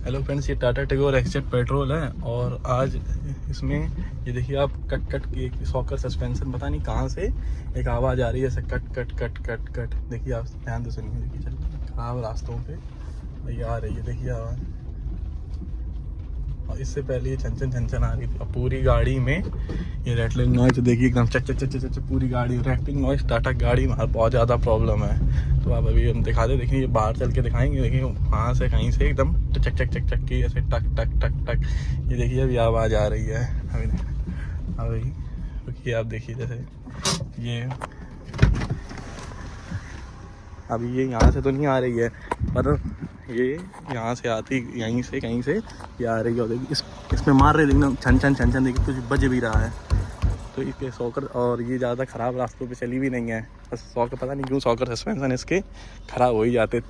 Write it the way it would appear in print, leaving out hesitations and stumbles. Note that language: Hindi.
हेलो फ्रेंड्स, ये टाटा टिगोर एक्सजेट पेट्रोल है और आज इसमें ये देखिए आप कट कट की सॉकर सस्पेंशन, पता नहीं कहाँ से एक आवाज़ आ रही है ऐसे cut cut cut cut cut. देखिए आप ध्यान से सुनिए, देखिए चल खराब रास्तों पे ये आ रही है, देखिए आवाज़। और इससे पहले ये छन छन आ रही थी। अब पूरी गाड़ी में ये रैटलिंग नॉइज देखिए, एकदम चच चच चच चच पूरी गाड़ी रैटलिंग नॉइज। टाटा गाड़ी में बहुत ज़्यादा प्रॉब्लम है। तो आप अभी हम दिखा दे, देखिए ये बाहर चल के दिखाएंगे। देखिए वहाँ से कहीं से एकदम चक चक चक चक की ऐसे टक टक टक टक। ये देखिए अभी आवाज़ आ रही है अभी क्योंकि आप देखिए जैसे ये अभी ये यहाँ से तो नहीं आ रही है, पर ये यहाँ से आती, यहीं से कहीं से ये आ रही है। और देखिए इसमें मार रहे देखना छन छन देखिए कुछ बज भी रहा है। तो इसके सॉकर, और ये ज़्यादा ख़राब रास्तों पे चली भी नहीं है, बस सॉकर पता नहीं क्यों सॉकर सस्पेंशन इसके ख़राब हो ही जाते।